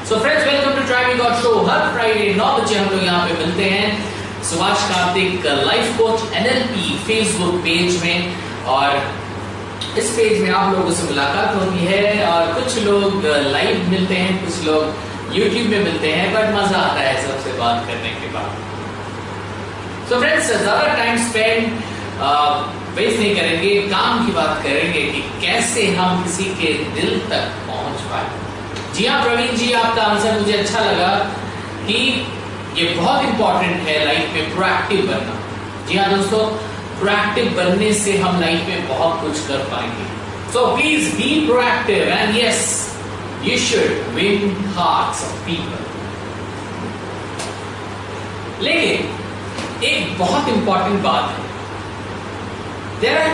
So friends, welcome to try we got show. हर Friday 9 बजे हम लोग यहाँ पे मिलते हैं Subhash Kartik life coach NLP Facebook page में, और इस पेज में आप लोगों से मुलाकात होती है और कुछ लोग लाइव मिलते हैं, कुछ लोग यूट्यूब में मिलते हैं, बट मजा आता है सबसे बात करने के बाद। सो फ्रेंड्स, ज्यादा टाइम स्पेंड वेस्ट नहीं करेंगे, काम की बात करेंगे कि कैसे हम किसी के दिल तक पहुंच पाए। जी हाँ प्रवीण जी, आपका आंसर मुझे अच्छा लगा कि ये बहुत इंपॉर्टेंट है लाइफ में प्रोएक्टिव बनना। जी हाँ दोस्तों, प्रोएक्टिव बनने से हम लाइफ में बहुत कुछ कर पाएंगे। So please be proactive and yes, you should win hearts of people. लेकिन एक बहुत इंपॉर्टेंट बात है, देयर आर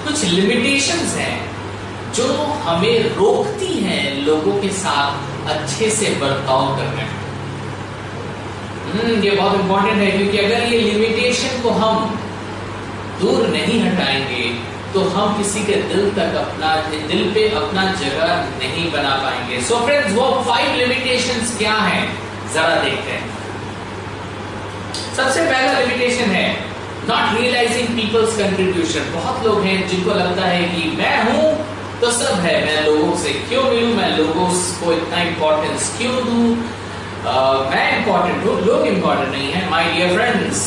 कुछ लिमिटेशंस हैं जो हमें रोकती हैं लोगों के साथ अच्छे से बर्ताव करने में। ये बहुत इंपॉर्टेंट है, क्योंकि अगर ये लिमिटेशन को हम दूर नहीं हटाएंगे तो हम किसी के दिल पे अपना जगह नहीं बना पाएंगे। सो फ्रेंड्स, वो 5 लिमिटेशंस क्या हैं जरा देखते हैं। सबसे पहला लिमिटेशन है नॉट रियलाइजिंग पीपल्स कंट्रीब्यूशन। बहुत लोग हैं जिनको लगता है कि मैं हूं तो सब है, मैं लोगों से क्यों मिलूं, मैं लोगों को इतना इंपॉर्टेंस क्यों दूं, मैं इंपॉर्टेंट हूं, लोग इंपॉर्टेंट नहीं है। माय डियर फ्रेंड्स,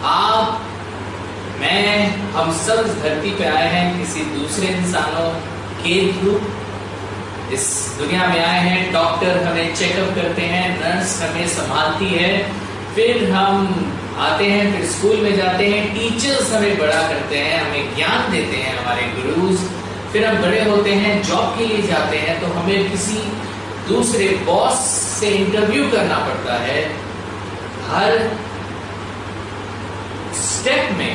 आप, मैं, हम सब इस धरती पे आए हैं किसी दूसरे इंसानों के थ्रू इस दुनिया में आए हैं। डॉक्टर हमें चेकअप करते हैं, नर्स हमें संभालती है, फिर हम आते हैं, फिर स्कूल में जाते हैं, टीचर्स हमें बड़ा करते हैं, हमें ज्ञान देते हैं हमारे गुरुज। फिर हम बड़े होते हैं, जॉब के लिए जाते हैं, तो हमें किसी दूसरे बॉस से इंटरव्यू करना पड़ता है। हर स्टेप में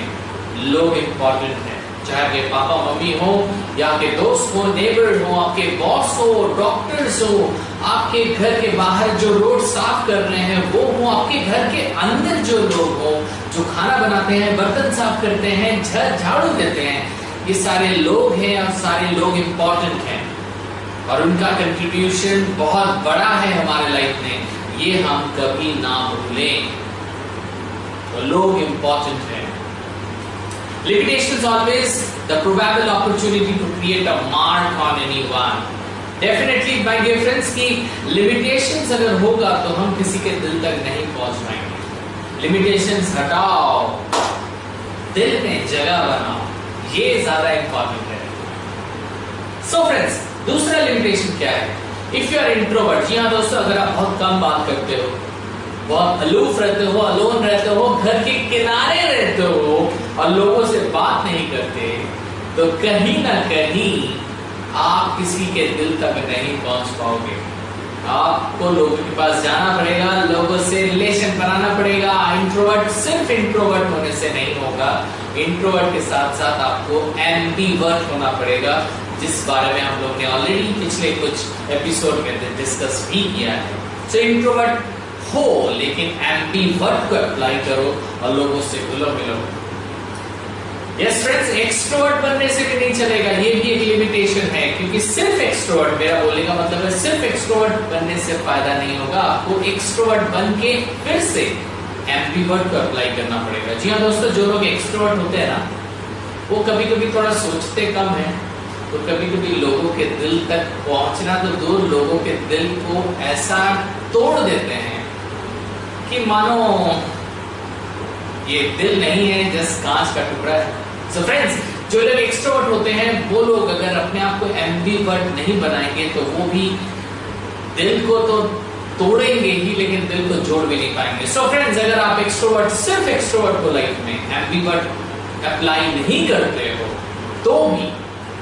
लोग इंपॉर्टेंट हैं, चाहे आपके पापा मम्मी हो या आपके दोस्त हो, नेबर हो, आपके बॉस हो, डॉक्टर्स हो, आपके घर के बाहर जो रोड साफ कर रहे हैं वो हो, आपके घर के अंदर जो लोग हो, जो खाना बनाते हैं, बर्तन साफ करते हैं, झाड़ू देते हैं, ये सारे लोग हैं और सारे लोग इंपॉर्टेंट हैं और उनका कंट्रीब्यूशन बहुत बड़ा है हमारे लाइफ में, ये हम कभी ना भूलें। तो लोग इंपॉर्टेंट हैं। Limitations always the probable opportunity to create a mark on anyone. Definitely my dear friends, की limitations अगर होगा तो हम किसी के दिल तक नहीं पहुंच पाएंगे। Limitations हटाओ, दिल में जगह बनाओ, ये ज्यादा इंपॉर्टेंट है। So friends, दूसरा लिमिटेशन क्या है? If you are introvert, जी हाँ दोस्तों, अगर आप बहुत कम बात करते हो, बहुत अलूफ रहते हो, अलोन रहते हो, घर के किनारे रहते हो और लोगों से बात नहीं करते, तो कहीं ना कहीं आप किसी के दिल तक नहीं पहुंच पाओगे। आपको लोगों के पास जाना पड़ेगा, लोगों से रिलेशन बनाना पड़ेगा। इंट्रोवर्ट सिर्फ इंट्रोवर्ट होने से नहीं होगा, इंट्रोवर्ट के साथ साथ आपको एम्बीवर्ट होना पड़ेगा, जिस बारे में हम लोग ने ऑलरेडी पिछले कुछ एपिसोड में डिस्कस भी किया है। सो इंट्रोवर्ट हो, लेकिन एम्बीवर्ट को अप्लाई करो और लोगों से घुलो मिलो। यस फ्रेंड्स, एक्सट्रोवर्ट बनने से भी नहीं चलेगा, ये भी एक लिमिटेशन है, क्योंकि सिर्फ एक्सट्रोवर्ट, मेरा बोलने का मतलब है सिर्फ एक्सट्रोवर्ट बनने से फायदा नहीं होगा, आपको एक्सट्रोवर्ट बन के फिर से एम्बीवर्ट को अप्लाई करना पड़ेगा। जी हाँ दोस्तों, जो लोग एक्सट्रोवर्ट होते हैं ना, वो कभी कभी थोड़ा सोचते कम है, तो कभी कभी लोगों के दिल तक पहुंचना तो दूर, लोगों के दिल को ऐसा तोड़ देते हैं कि मानो ये दिल नहीं है, जस्ट कांच का टुकड़ा है। सो फ्रेंड्स, जो लोग एक्सट्रोवर्ट होते हैं वो लोग अगर अपने आप को एम्बीवर्ट नहीं बनाएंगे तो वो भी दिल को तो तोड़ेंगे ही, लेकिन दिल को जोड़ भी नहीं पाएंगे। सो फ्रेंड्स, अगर आप एक्सट्रोवर्ट, सिर्फ एक्सट्रोवर्ट को लाइफ में एम्बीवर्ट अप्लाई नहीं करते हो तो भी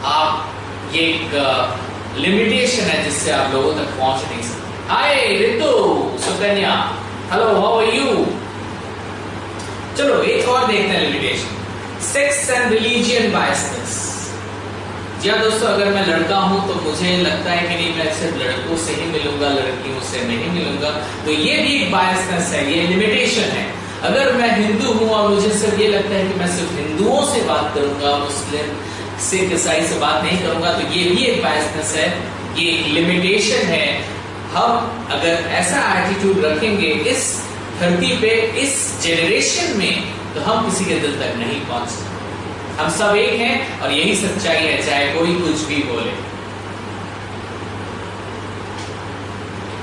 आप, ये एक लिमिटेशन है जिससे आप लोगों तक पहुंच नहीं सकते। Hi Ritu, Sukanya, hello, how are you? चलो एक और देखते हैं limitation, sex and religion biasness. जी हाँ दोस्तों, अगर मैं लड़का हूं तो मुझे लगता है कि नहीं, मैं सिर्फ लड़कों से ही मिलूंगा, लड़कियों से नहीं मिलूंगा, तो ये भी एक बायसनेस है, ये लिमिटेशन है। अगर मैं हिंदू हूं और मुझे सिर्फ ये लगता है कि मैं सिर्फ हिंदुओं से बात करूंगा, मुस्लिम सिख ईसाई से बात नहीं करूंगा, तो ये भी एक बायसनेस है, ये एक लिमिटेशन है हम अगर ऐसा एटीट्यूड रखेंगे इस धरती पे, इस जेनरेशन में, तो हम किसी के दिल तक नहीं पहुंच सकते। हम सब एक हैं और यही सच्चाई है, चाहे कोई कुछ भी बोले।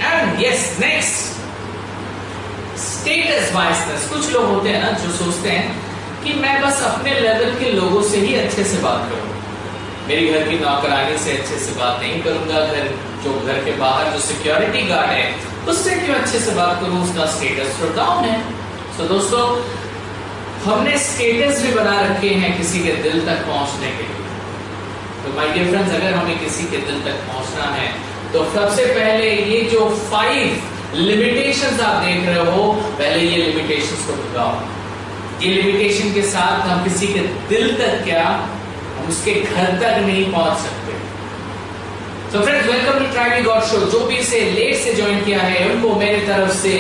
And yes, next, status biasness. कुछ लोग होते हैं ना जो सोचते हैं कि मैं बस अपने लेवल के लोगों से ही अच्छे से बात करूं, मेरी घर की नौकरानी से अच्छे से बात नहीं करूंगा, घर के बाहर जो सिक्योरिटी गार्ड है उससे क्यों अच्छे से बात करूं, उसका स्टेटस तो डाउन है। तो दोस्तों, हमने स्टेटस भी बना रखे हैं किसी के दिल तक पहुंचने के लिए। तो माय डियर फ्रेंड्स, अगर हमें किसी के दिल तक पहुंचना है तो सबसे पहले ये जो 5 लिमिटेशंस आप देख रहे हो, पहले ये लिमिटेशंस को भगाओ। ये लिमिटेशन के साथ हम किसी के दिल तक क्या, हम उसके घर तक नहीं पहुंच सकते। So friends, welcome to Try Me God Show। जो भी इसे लेट से ज्वाइन किया है उनको मेरे तरफ से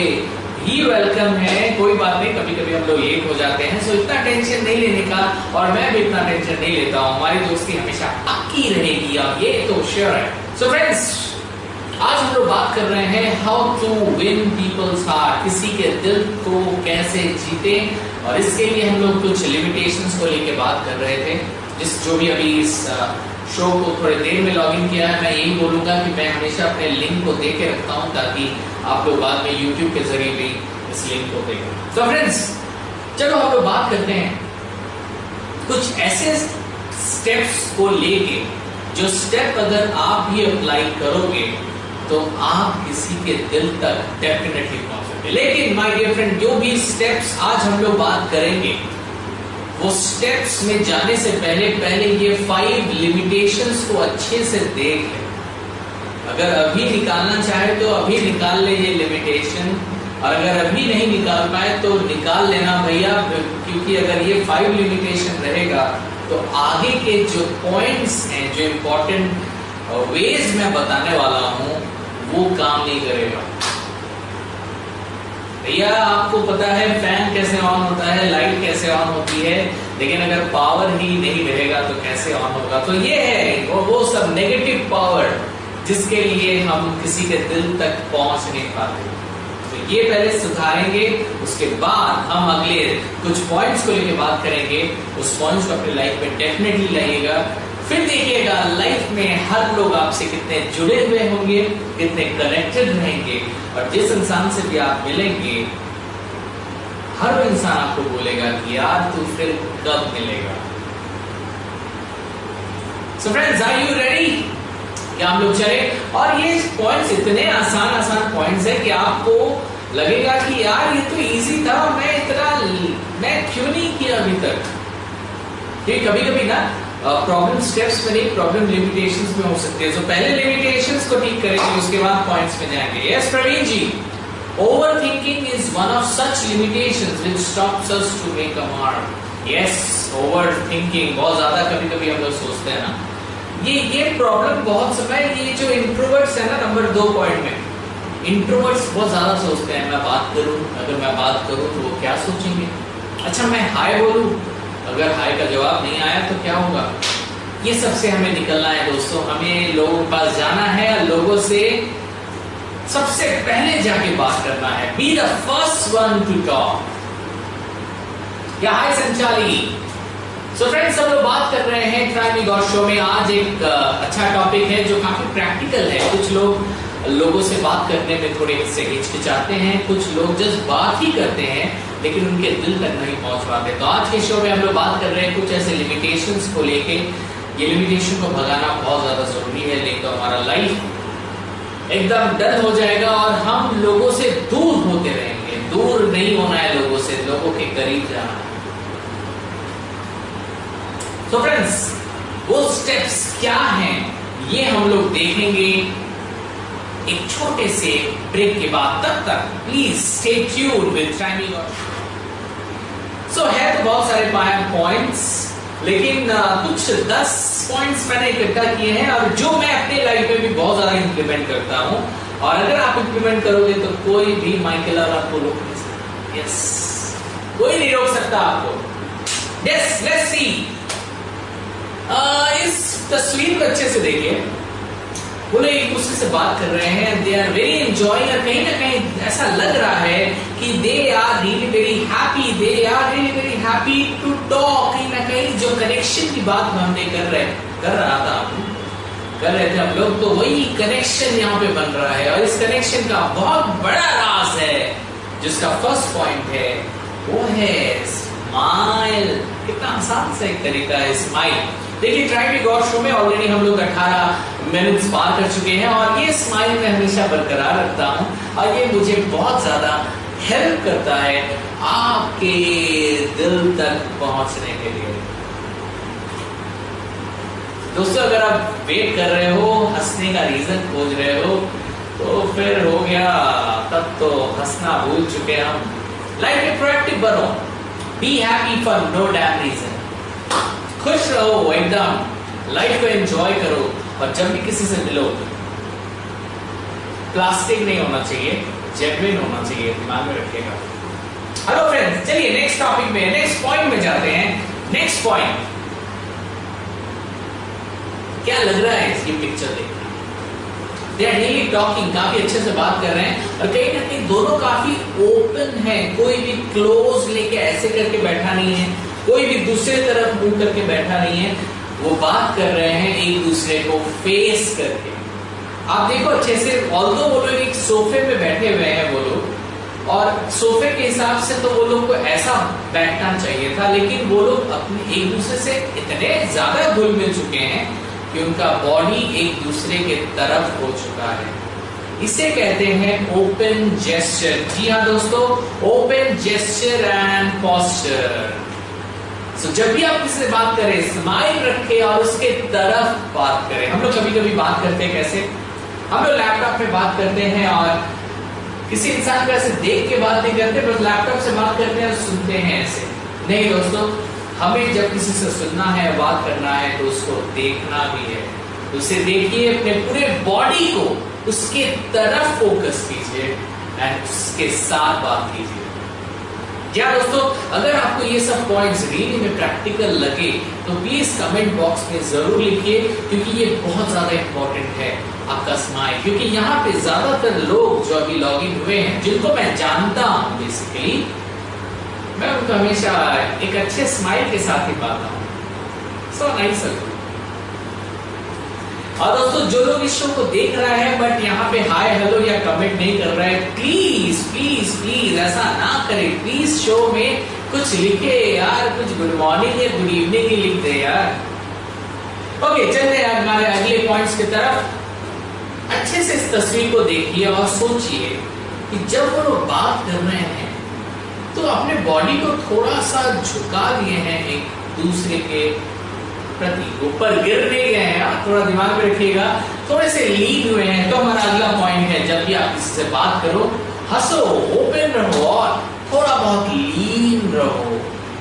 ही वेलकम है। कोई बात नहीं, कभी कभी हम लोग लेट हो जाते हैं, सो इतना टेंशन नहीं लेने का, और मैं भी इतना टेंशन नहीं लेता हूं। हमारी दोस्ती हमेशा पक्की रहेगी और ये तो श्योर है। सो फ्रेंड्स, आज हम लोग बात कर रहे हैं how to win people's heart, किसी के दिल को कैसे जीते। और इसके लिए हम लोग कुछ लिमिटेशंस को लेके बात कर रहे थे। जो भी अभी इस शो को थोड़ी देर में लॉगिन किया है, मैं यही बोलूंगा कि मैं हमेशा अपने लिंक को दे के रखता हूं ताकि आप लोग बाद में YouTube के जरिए भी इस लिंक को देखें। तो फ्रेंड्स, चलो हम लोग बात करते हैं कुछ ऐसे स्टेप्स को लेके, जो स्टेप अगर आप भी अप्लाई करोगे तो आप किसी के दिल तक डेफिनेटली पहुंचोगे। लेकिन माय डियर फ्रेंड, जो भी स्टेप्स आज हम लोग बात करेंगे, वो स्टेप्स में जाने से पहले ये 5 लिमिटेशंस को अच्छे से देख ले। अगर अभी निकालना चाहे तो अभी निकाल ले ये लिमिटेशन, और अगर अभी नहीं निकाल पाए तो निकाल लेना भैया, क्योंकि अगर ये 5 लिमिटेशन रहेगा तो आगे के जो पॉइंट्स हैं, जो इंपॉर्टेंट वेज मैं बताने वाला हूं, वो काम नहीं करेगा। भैया आपको पता है फैन कैसे ऑन होता है, लाइट कैसे ऑन होती है, लेकिन अगर पावर ही नहीं रहेगा तो कैसे ऑन होगा। तो ये है वो सब नेगेटिव पावर जिसके लिए हम किसी के दिल तक पहुंच नहीं पाते। तो ये पहले सुधारेंगे, उसके बाद हम अगले कुछ पॉइंट्स को लेकर बात करेंगे। उस पॉइंट्स को अपनी लाइफ में डेफिनेटली लाइएगा। फिर देखिएगा लाइफ में हर लोग आपसे कितने जुड़े हुए होंगे, कितने कनेक्टेड रहेंगे, और जिस इंसान से भी आप मिलेंगे, हर इंसान आपको बोलेगा कि यार तू फिर कब मिलेगा। So friends, are you ready? क्या हम लोग चले? और ये पॉइंट्स इतने आसान पॉइंट्स है कि आपको लगेगा कि यार ये तो इजी था, मैं क्यों नहीं किया अभी तक। ये कभी कभी ना प्रॉब्लम स्टेप्स में नहीं, प्रॉब्लम लिमिटेशंस में हो सकती है। तो पहले लिमिटेशंस को ठीक करेंगे, उसके बाद पॉइंट्स में जाएंगे। Yes Praveen ji, overthinking is one of such limitations which stops us to make a mark. Yes, overthinking बहुत ज्यादा कभी कभी हम लोग सोचते हैं ना, ये प्रॉब्लम बहुत समय, ये जो इंट्रोवर्ट्स है ना, नंबर 2 पॉइंट में, इंट्रोवर्ट्स बहुत ज्यादा सोचते हैं मैं बात करूं, अगर मैं बात करूं तो वो क्या सोचेंगे। अच्छा, मैं हाय बोलूं, अगर हाय का जवाब नहीं आया तो क्या होगा। ये सबसे हमें निकलना है दोस्तों। हमें लोगों के पास जाना है, लोगों से सबसे पहले जाके बात करना है। B the first one two talk. क्या हाय संचाली। सो फ्रेंड्स, हम लोग बात कर रहे हैं ट्राई मी गॉड शो में। आज एक अच्छा टॉपिक है जो काफी प्रैक्टिकल है। कुछ लोगों से बात करने में थोड़े से हिचकिचाते हैं, कुछ लोग जस्ट बात ही करते हैं लेकिन उनके दिल तक नहीं पहुंच पाते। तो आज के शो में हम लोग बात कर रहे हैं कुछ ऐसे लिमिटेशंस को लेके। ये लिमिटेशन को भगाना बहुत ज्यादा जरूरी है, नहीं तो हमारा लाइफ एकदम डल हो जाएगा और हम लोगों से दूर होते रहेंगे। दूर नहीं होना है लोगों से, लोगों के करीब जाना है। तो फ्रेंड्स, वो स्टेप्स क्या हैं ये हम लोग देखेंगे एक छोटे से ब्रेक के बाद। तब तक please stay tuned with try me god. सो है तो बहुत सारे पॉइंट्स, लेकिन कुछ 10 पॉइंट्स मैंने इकट्ठा किए हैं और जो मैं अपने लाइफ में भी बहुत ज्यादा इंप्लीमेंट करता हूं। और अगर आप इंप्लीमेंट करोगे तो कोई भी माइकल और आपको रोक नहीं सकता। यस, कोई नहीं रोक सकता आपको। Yes, let's see. इस तस्वीर को अच्छे से देखिए। वो लोग एक दूसरे से बात कर रहे हैं, दे आर वेरी एंजॉयिंग, और कहीं ना कहीं ऐसा लग रहा है कि they are really very happy, they are really very happy to talk. कहीं ना कहीं जो कनेक्शन की बात हमने कर रहे थे हम लोग, तो वही कनेक्शन यहाँ पे बन रहा है। और इस कनेक्शन का बहुत बड़ा राज है, जिसका फर्स्ट पॉइंट है वो है स्माइल। कितना आसान सा एक तरीका है स्माइल। देखिए ट्राई टू गॉड शो में ऑलरेडी हम लोग 18 मिनट्स पार कर चुके हैं, और ये स्माइल मैं हमेशा बरकरार रखता हूँ, और ये मुझे बहुत ज्यादा हेल्प करता है आपके दिल तक पहुंचने के लिए। दोस्तों अगर आप वेट कर रहे हो, हंसने का रीजन खोज रहे हो, तो फिर हो गया, तब तो हंसना भूल चुके हम। लाइफ में प्रोएक्टिव बनो, be happy for no damn reason. खुश रहो एकदम, लाइफ को एंजॉय करो, और जब भी किसी से मिलो प्लास्टिक नहीं होना चाहिए, जेन्युइन होना चाहिए, दिमाग में रखिएगा। हेलो फ्रेंड्स, चलिए नेक्स्ट टॉपिक में, नेक्स्ट पॉइंट में जाते हैं। नेक्स्ट पॉइंट क्या लग रहा है इसकी पिक्चर देखकर? दे आर रियली टॉकिंग, काफी अच्छे से बात कर रहे हैं, और कहीं ना कहीं दोनों काफी ओपन है। कोई भी क्लोज लेके ऐसे करके बैठा नहीं है, कोई भी दूसरे तरफ मुंह करके बैठा नहीं है। वो बात कर रहे हैं एक दूसरे को फेस करके। आप देखो अच्छे से, ऑल्दो वो लोग एक सोफे में बैठे हुए हैं वो लोग, और सोफे के हिसाब से तो वो लोग को ऐसा बैठना चाहिए था, लेकिन वो लोग अपने एक दूसरे से इतने ज्यादा घुल मिल चुके हैं कि उनका बॉडी एक दूसरे के तरफ हो चुका है। इसे कहते हैं ओपन जेस्चर। जी हाँ दोस्तों, ओपन जेस्चर एंड पोस्चर। सो जब भी आप किसी से बात करें, स्माइल रखें और उसके तरफ बात करें। हम लोग कभी कभी बात करते हैं कैसे, हम लोग लैपटॉप में बात करते हैं और किसी इंसान को ऐसे देख के बात नहीं करते, बस लैपटॉप से बात करते हैं और सुनते हैं ऐसे नहीं। दोस्तों हमें जब किसी से सुनना है, बात करना है, तो उसको देखना भी है। उसे देखिए, अपने पूरे बॉडी को उसके तरफ फोकस कीजिए एंड उसके साथ बात कीजिए। क्या दोस्तों, अगर आपको ये सब पॉइंट्स रियली में प्रैक्टिकल लगे तो प्लीज कमेंट बॉक्स में जरूर लिखिए, क्योंकि ये बहुत ज्यादा इंपॉर्टेंट है आपका स्माइल। क्योंकि यहाँ पे ज्यादातर लोग जो अभी लॉग इन हुए हैं, जिनको मैं जानता हूँ बेसिकली, मैं उनको हमेशा एक अच्छे स्माइल के साथ ही पाता हूँ। So nice. और दोस्तों जो लोग इस शो को देख रहा है बट यहाँ पे हाय हेलो या कमेंट नहीं कर रहा है, प्लीज प्लीज प्लीज ऐसा ना करें। प्लीज शो में कुछ लिखे यार, कुछ गुड मॉर्निंग या गुड इवनिंग ही लिख दे यार। ओके, चलते हैं हमारे अगले पॉइंट्स की तरफ। अच्छे से इस तस्वीर को देखिए और सोचिए कि जब वो लोग बात कर रहे हैं तो अपने बॉडी को थोड़ा सा झुका दिए हैं एक दूसरे के प्रति, ऊपर गिर नहीं गए हैं। थोड़ा दिमाग में रखिएगा, थोड़े से लीन हुए हैं। तो हमारा अगला पॉइंट है, जब भी आप किसी से बात करो, हंसो, ओपन रहो और थोड़ा बहुत लीन रहो।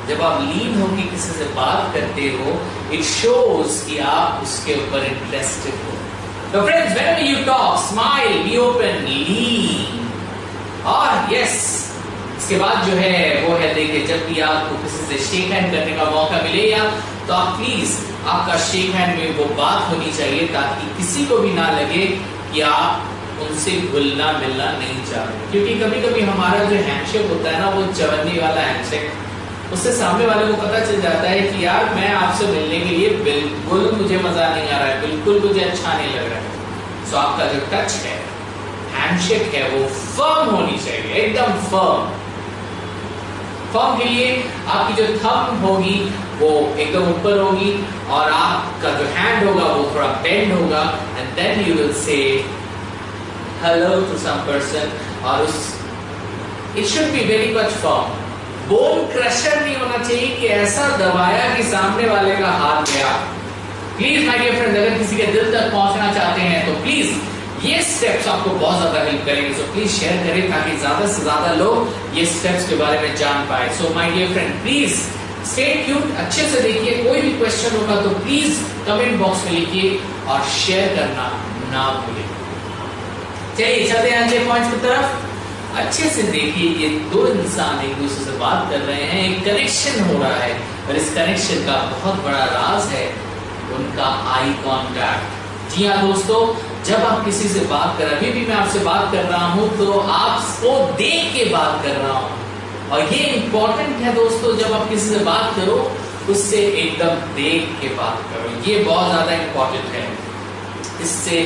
जब आप लीन होकर किसी से बात करते हो, इट शोज कि आप उसके ऊपर इंटरेस्टेड हो। तो friends, whenever you talk, smile, be open, lean. और यस, इसके बाद जो है वो है, देखिए जब भी आपको किसी से शेक हैंड करने का मौका मिलेगा तो आप प्लीज, आपका शेक हैंड में वो बात होनी चाहिए ताकि किसी को भी ना लगे कि आप उनसे घुलना मिलना नहीं चाह रहे। क्योंकि कभी कभी हमारा जो हैंडशेक होता है ना, वो चवन्नी वाला हैंडशेक, उससे सामने वाले को पता चल जाता है कि यार मैं आपसे मिलने के लिए बिल्कुल मुझे मजा नहीं आ रहा है, बिल्कुल मुझे अच्छा नहीं लग रहा है। सो आपका जो टच है, हैंडशेक है, वो फर्म होनी चाहिए, एकदम फर्म। फर्म के लिए आपकी जो थंब होगी वो एकदम ऊपर होगी और आपका जो हैंड होगा वो थोड़ा बेंड होगा, and then you will say hello to some person. और उस it should be very much firm. Bone crusher नहीं होना चाहिए कि ऐसा दबाया कि सामने वाले का हाथ गया। प्लीज माय डियर फ्रेंड्स, अगर किसी के दिल तक पहुंचना चाहते हैं तो प्लीज ये स्टेप्स आपको बहुत ज्यादा हेल्प करेंगे। सो प्लीज शेयर करें ताकि ज्यादा से ज्यादा लोग ये स्टेप्स के बारे में जान पाए। So my dear friend, please stay tuned, अच्छे से देखिए। कोई भी क्वेश्चन होगा तो प्लीज कमेंट बॉक्स में लिखिए और शेयर करना ना भूलिए। चलिए चलते हैं अगले पॉइंट की तरफ। अच्छे से देखिए, ये दो इंसान एक दूसरे से बात कर रहे हैं, एक कनेक्शन हो रहा है, और इस कनेक्शन का बहुत बड़ा राज है उनका आई कॉन्टैक्ट। जी हाँ दोस्तों, जब आप किसी से बात कर, अभी भी मैं आपसे बात कर रहा हूं तो आपको देख के बात कर रहा हूं, और ये इंपॉर्टेंट है दोस्तों, जब आप किसी से बात करो उससे एकदम देख के बात करो, ये बहुत ज्यादा इंपॉर्टेंट है, इससे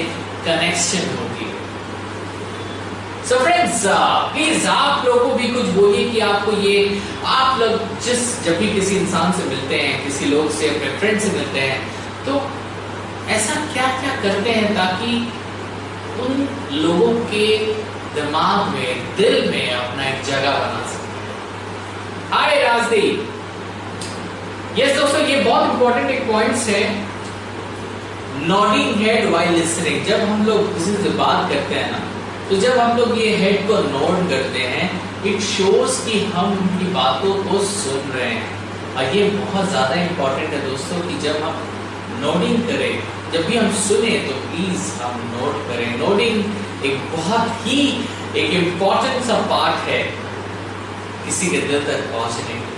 कनेक्शन होती है। सो फ्रेंड्स, प्लीज आप लोगों को भी कुछ बोलिए कि आपको ये, आप लोग जब भी किसी इंसान से मिलते हैं, किसी लोग से, अपने फ्रेंड से मिलते हैं, तो ऐसा क्या क्या करते हैं ताकि उन लोगों के दिमाग में, दिल में अपना एक जगह बना सके। हाय राजदीप, यस दोस्तों, ये बहुत इंपॉर्टेंट एक पॉइंट्स है, नॉडिंग हेड व्हाइल लिसनिंग। जब हम लोग किसी से बात करते हैं ना, तो जब हम लोग ये हेड को नोड करते हैं, इट शोज कि हम उनकी बातों को सुन रहे हैं। और ये बहुत ज्यादा इंपॉर्टेंट है दोस्तों कि जब हम नोडिंग करें, जब भी हम सुने तो प्लीज हम नोट करें। नोडिंग एक बहुत ही एक इंपॉर्टेंट सा पार्ट है किसी के दिल तक पहुंचने के।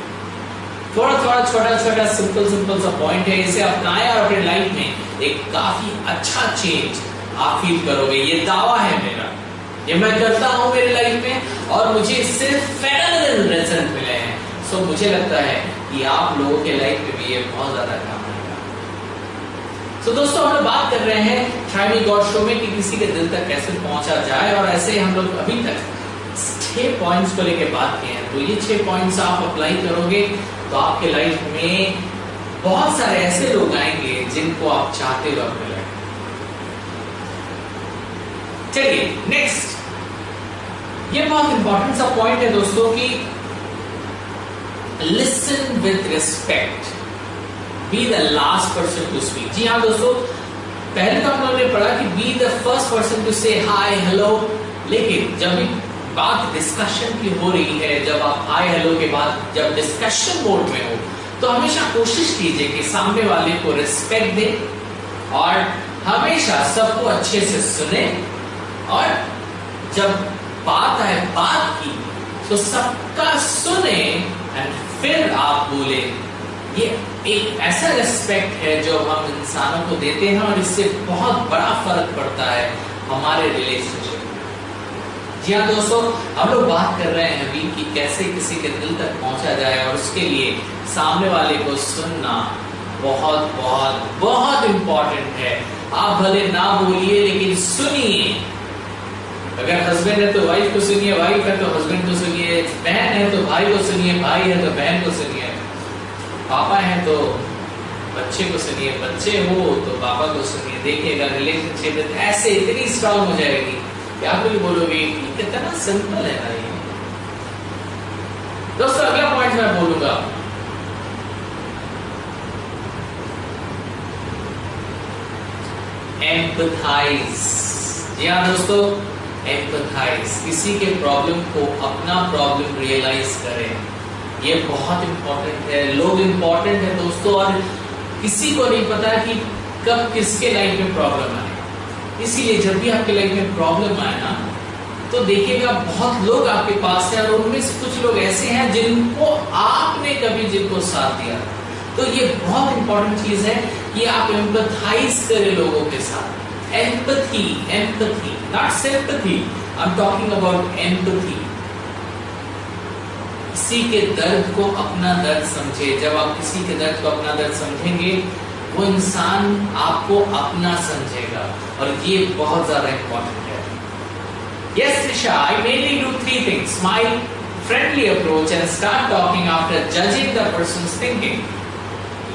थोड़ा थोड़ा छोटा छोटा सिंपल सा पॉइंट है, इसे अपनाएं और अपने लाइफ में एक काफी अच्छा चेंज आप फील करोगे। ये दावा है मेरा, ये मैं करता हूं मेरे लाइफ में, और मुझे इससे फेनोमेनल रिजल्ट मिले हैं। सो मुझे लगता है कि आप लोगों के लाइफ में भी ये बहुत ज्यादा काम आएगा। सो दोस्तों, हम लोग बात कर रहे हैं ट्राई मी गॉड शो में कि किसी के दिल तक कैसे पहुंचा जाए, और ऐसे हम लोग अभी तक 6 पॉइंट्स को लेकर बात किए हैं। तो ये 6 पॉइंट्स आप अप्लाई करोगे तो आपके लाइफ में बहुत सारे ऐसे लोग आएंगे जिनको आप चाहते हो अपने लाइफ। चलिए नेक्स्ट, ये बहुत इंपॉर्टेंट सा पॉइंट है दोस्तों कि listen with respect, be the last person to speak. जी हाँ दोस्तों, पहले तो हम लोगों ने पढ़ा कि be the first person to say hi hello, लेकिन जब भी बात डिस्कशन की हो रही है, जब आप हाय हेलो के बाद जब डिस्कशन मोड में हो, तो हमेशा कोशिश कीजिए कि सामने वाले को रिस्पेक्ट दें और हमेशा सबको अच्छे से सुने, और जब बात आए बात की तो सबका सुने एंड फिर आप बोले। ये एक ऐसा रिस्पेक्ट है जो हम इंसानों को देते हैं, और इससे बहुत बड़ा फर्क पड़ता है हमारे रिलेशनशिप। जी हाँ दोस्तों, हम लोग बात कर रहे हैं अभी कि कैसे किसी के दिल तक पहुंचा जाए, और उसके लिए सामने वाले को सुनना बहुत बहुत बहुत इंपॉर्टेंट है। आप भले ना बोलिए लेकिन सुनिए। अगर हस्बैंड है तो वाइफ को सुनिए, वाइफ है तो हस्बैंड को सुनिए, बहन है तो भाई को सुनिए, भाई है तो बहन को सुनिए, पापा है तो बच्चे को सुनिए, बच्चे हो तो पापा को सुनिए। देखिएगा रिलेशनशिप ऐसे इतनी स्ट्रांग हो जाएगी कि आप भी बोलोगे कितना सिंपल है भाई। दोस्तों अगला पॉइंट मैं बोलूंगा, एम्पथाइज। जी हाँ दोस्तों, एम्पथाइज, किसी के प्रॉब्लम को अपना प्रॉब्लम रियलाइज करें, ये बहुत इंपॉर्टेंट है। लोग इंपॉर्टेंट है दोस्तों, और किसी को नहीं पता कि कब किसके लाइफ में प्रॉब्लम आए। इसीलिए जब भी आपके लाइफ में प्रॉब्लम आए ना, तो देखिएगा बहुत लोग आपके पास हैं, और उनमें से कुछ लोग ऐसे हैं जिनको आपने कभी जिनको साथ दिया। तो ये बहुत इंपॉर्टेंट चीज है कि आप एम्पथाइज करें लोगों के साथ। Empathy, empathy not sympathy, I am talking about empathy. किसी के दर्द को अपना दर्द समझे। जब आप किसी के दर्द को अपना दर्द समझेंगे, वो इंसान आपको अपना समझेगा, और ये बहुत ज्यादा इंपॉर्टेंट है। Yes, Trisha, I mainly do 3 things: smile, friendly approach, and start talking after judging the person's thinking.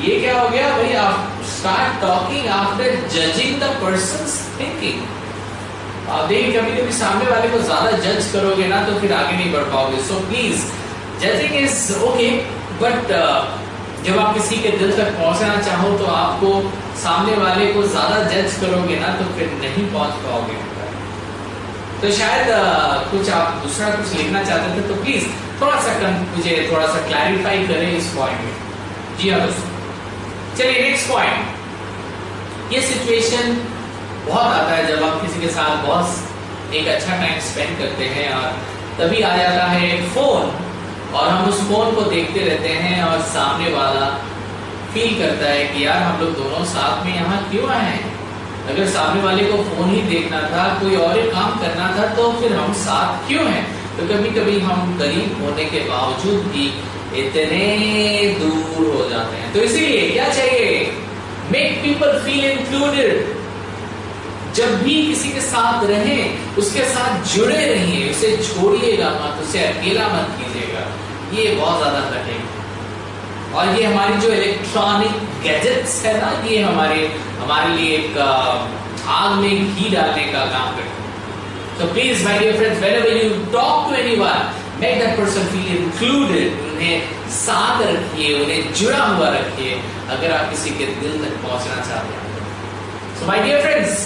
ये क्या हो गया भाई? आप start talking after judging the person's thinking. आप देखिए, कभी कभी सामने वाले को ज्यादा जज करोगे ना तो फिर आगे नहीं बढ़ पाओगे। So please, judging is okay, but जब आप किसी के दिल तक पहुंचना चाहो तो आपको सामने वाले को ज्यादा जज करोगे ना तो फिर नहीं पहुंच पाओगे। तो शायद कुछ आप दूसरा कुछ लिखना चाहते थे, तो प्लीज थोड़ा सा मुझे थोड़ा सा क्लैरिफाई करें इस पॉइंट में। जी हाँ दोस्तों, चलिए नेक्स्ट पॉइंट। ये सिचुएशन बहुत आता है जब आप किसी के साथ बहुत एक अच्छा टाइम स्पेंड करते हैं, और तभी आ जाता है एक फोन, और हम उस फोन को देखते रहते हैं, और सामने वाला फील करता है कि यार हम लोग दोनों साथ में यहाँ क्यों आए हैं, अगर सामने वाले को फोन ही देखना था, कोई और ही काम करना था, तो फिर हम साथ क्यों हैं? तो कभी कभी हम करीब होने के बावजूद भी इतने दूर हो जाते हैं। तो इसीलिए क्या चाहिए? Make people feel included. जब भी किसी के साथ रहें, उसके साथ जुड़े रहिए, उसे छोड़िएगा मत, उसे अकेला मत कीजिएगा। ये बहुत ज्यादा कठिन है। और ये हमारी जो इलेक्ट्रॉनिक गैजेट्स है ना, ये हमारे लिए एक आग में घी डालने का काम करते हैं। So please, my dear friends, whenever you talk to anyone, make that person feel included. उन्हें साथ रखिए, उन्हें जुड़ा हुआ रखिए, अगर आप किसी के दिल तक पहुंचना चाहते हैं। So my dear friends,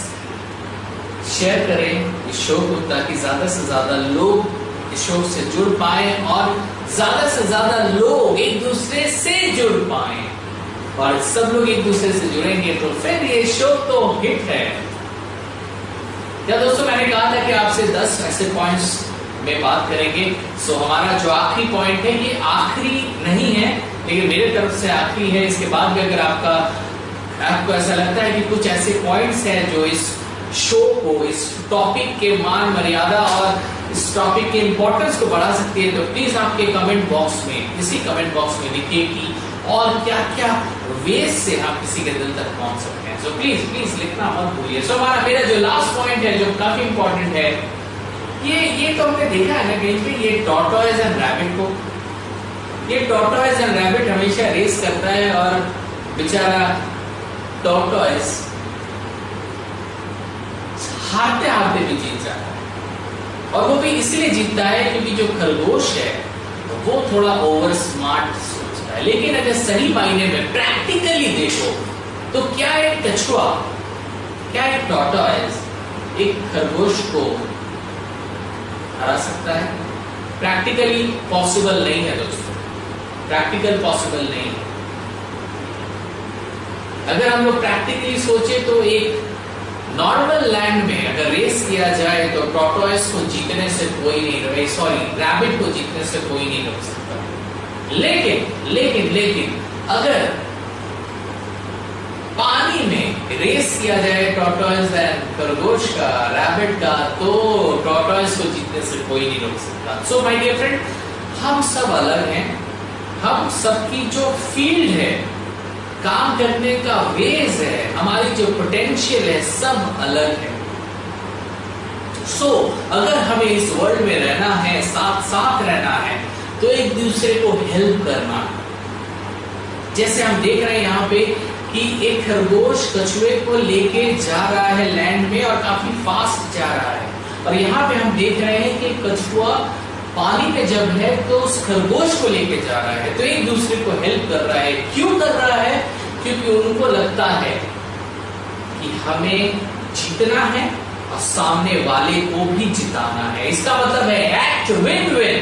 share करें इस शो को, ताकि ज्यादा से ज्यादा लोग इस शो से जुड़ पाए और ज्यादा से ज्यादा लोग एक दूसरे से जुड़ पाए। और सब लोग एक दूसरे से जुड़ेंगे तो फिर ये शो तो हिट है। क्या दोस्तों, मैंने कहा था कि आपसे 10 ऐसे पॉइंट्स में बात करेंगे। सो हमारा जो आखिरी पॉइंट है, ये आखिरी नहीं है, लेकिन मेरे तरफ से आखिरी है। इसके बाद भी अगर आपको ऐसा लगता है कि कुछ ऐसे पॉइंट्स हैं जो इस शो को, इस टॉपिक के मान मर्यादा और इस टॉपिक के इंपॉर्टेंस को बढ़ा सकती है, तो प्लीज आपके कमेंट बॉक्स में, इसी कमेंट बॉक्स में लिखिए कि और क्या क्या वेज से हम किसी के दिल तक पहुंच सकते हैं। सो प्लीज लिखना मत भूलिए। सो मेरा जो लास्ट पॉइंट है, जो काफी इंपॉर्टेंट है, ये तो हमने देखा है ना कहीं पे, ये टॉर्टोइज एंड रैबिट को, ये टॉर्टोइज एंड रैबिट हमेशा रेस करता है और बेचारा टॉर्टोइज हारते हारते भी जीत जाता है। और वो भी इसलिए जीतता है क्योंकि जो खरगोश है वो थोड़ा ओवर स्मार्ट सोचता है। लेकिन अगर सही मायने में प्रैक्टिकली देखो तो क्या एक कछुआ, क्या एक टॉर्टोइज एक खरगोश को हरा सकता है? प्रैक्टिकली पॉसिबल नहीं है दोस्तों, प्रैक्टिकल पॉसिबल नहीं है। अगर हम लोग प्रैक्टिकली सोचे तो एक नॉर्मल लैंड में अगर रेस किया जाए तो टॉर्टोइज को जीतने से कोई नहीं, रैबिट को जीतने से कोई नहीं रोक सकता। लेकिन अगर पानी में रेस किया जाए टॉर्टोइज एंड खरगोश का, रैबिट का, तो टॉर्टोइज को जीतने से कोई नहीं रोक सकता। सो माय डियर फ्रेंड, हम सब अलग हैं, हम सबकी जो फील्ड है, काम करने का वेज है, हमारी जो पोटेंशियल है, सब अलग है। सो अगर हमें इस वर्ल्ड में रहना है, साथ साथ रहना है, तो एक दूसरे को हेल्प करना है। जैसे हम देख रहे हैं यहाँ पे कि एक खरगोश कछुए को लेके जा रहा है लैंड में और काफी फास्ट जा रहा है। और यहाँ पे हम देख रहे हैं कि कछुआ पानी में जब है तो उस खरगोश को लेके जा रहा है, तो एक दूसरे को हेल्प कर रहा है। क्यों कर रहा है? क्योंकि उनको लगता है कि हमें जीतना है और सामने वाले को भी जिताना है। इसका मतलब है एक्ट विन विन।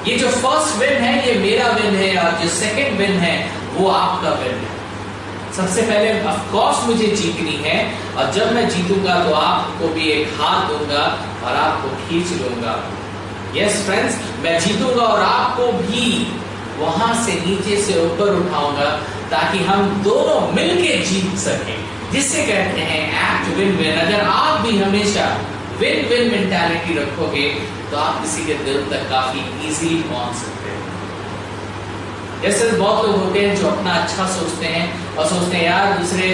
ये जो फर्स्ट विन है ये मेरा विन है और जो सेकंड विन है वो आपका विन है। सबसे पहले ऑफ कोर्स मुझे जीतनी है और जब मैं जीतूंगा तो आपको भी एक हाथ दूंगा और आपको खींच लूंगा। यस फ्रेंड्स, मैं जीतूंगा और आपको भी वहां से नीचे से ऊपर उठाऊंगा ताकि हम दोनों मिलके जीत सकें, जिससे कहते हैं एक्ट विन विन। अगर आप भी हमेशा विन विन मेंटालिटी रखोगे तो आप किसी के दिल तक काफी इजीली पहुंच सकते हैं। जैसे बहुत लोग होते हैं जो अपना अच्छा सोचते हैं और सोचते हैं यार दूसरे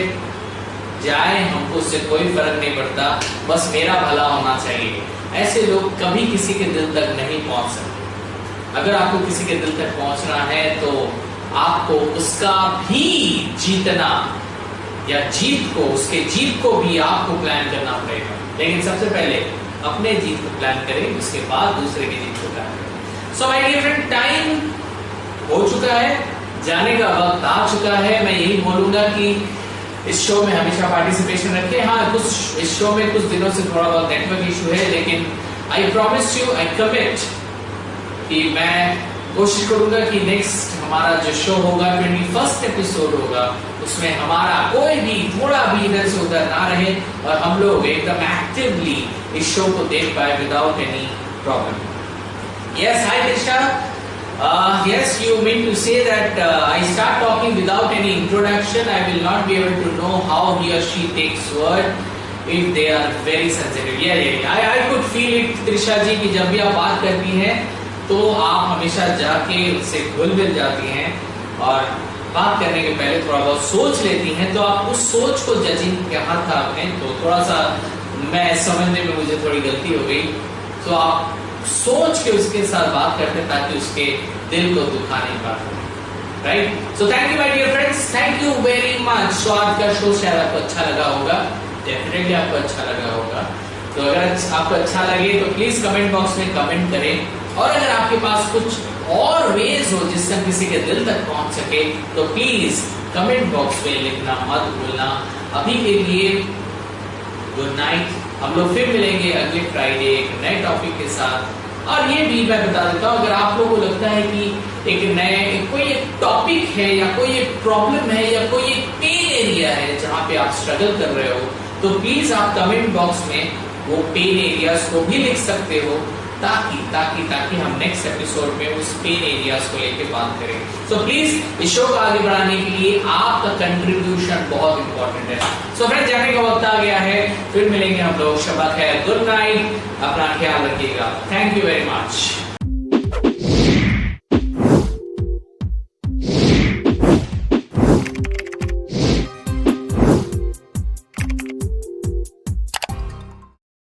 जाए, हमको उससे कोई फर्क नहीं पड़ता, बस मेरा भला होना चाहिए। ऐसे लोग कभी किसी के दिल तक नहीं पहुंच सकते। अगर आपको किसी के दिल तक पहुंचना है तो आपको उसका भी जीतना या उसके जीत को भी आपको प्लान करना पड़ेगा। लेकिन सबसे पहले अपने जीत को प्लान करें, उसके बाद दूसरे की जीत को प्लान करें। So my dear friend, time हो चुका है, जाने का वक्त आ चुका है। मैं यही बोलूंगा कि इस शो में हमेशा पार्टिसिपेशन रखें। हाँ, कुछ इस शो में कुछ दिनों से थोड़ा बहुत नेटवर्क इशू है, लेकिन I promise you, I commit कि मैं कोशिश करूंगा कि नेक्स्ट हमारा जो शो होगा 21st एपिसोड होगा, उसमें हमारा कोई भी थोड़ा भी इधर से उधर ना रहे और हम लोग एकदम एक्टिवली इस शो को देख पाए without any problem. Yes, hi Krishna, Yes, you mean to say that I start talking without any introduction. I will not be able to know how he or she takes word if they are very sensitive. Yeah. I could feel it, Trisha ji, कि जब भी आप बात करती हैं तो आप हमेशा जाके उससे घुल मिल जाती हैं और बात करने के पहले थोड़ा बहुत सोच लेती हैं. तो आप उस सोच को जजिंग कहा था आपने, तो थोड़ा सा मैं समझने में मुझे थोड़ी गलती हो गई. तो आप सोच के उसके साथ बात करते ताकि उसके दिल को दुखा नहीं पाते. Right. So thank you my dear friends, thank you very much. So आज का शो शायद आपको अच्छा लगा होगा, डेफिनेटली आपको अच्छा लगा होगा. तो अगर आपको अच्छा लगे तो प्लीज कमेंट बॉक्स में कमेंट करें, और अगर आपके पास कुछ और वेज हो जिससे हम किसी के दिल तक पहुंच सके तो प्लीज कमेंट बॉक्स में लिखना मत भूलना. अभी के लिए गुड नाइट. हम लोग फिर मिलेंगे अगले फ्राइडे एक नए टॉपिक के साथ. और ये भी मैं बता देता हूँ, अगर आप लोगों को लगता है कि एक नए कोई एक टॉपिक है या कोई एक प्रॉब्लम है या कोई एक पेन एरिया है जहाँ पे आप स्ट्रगल कर रहे हो, तो प्लीज आप कमेंट बॉक्स में वो पेन एरियाज को भी लिख सकते हो, ताकि ताकि ताकि हम नेक्स्ट एपिसोड में उस पेन एरियाज को लेके बात करें. सो प्लीज इस शो को आगे बढ़ाने के लिए आपका कंट्रीब्यूशन बहुत इंपॉर्टेंट है. सो फ्रेंड्स, जाने का वक्त आ गया है. फिर मिलेंगे हम लोग. शबा खैर, गुड नाइट. अपना ख्याल रखिएगा. Thank you very much.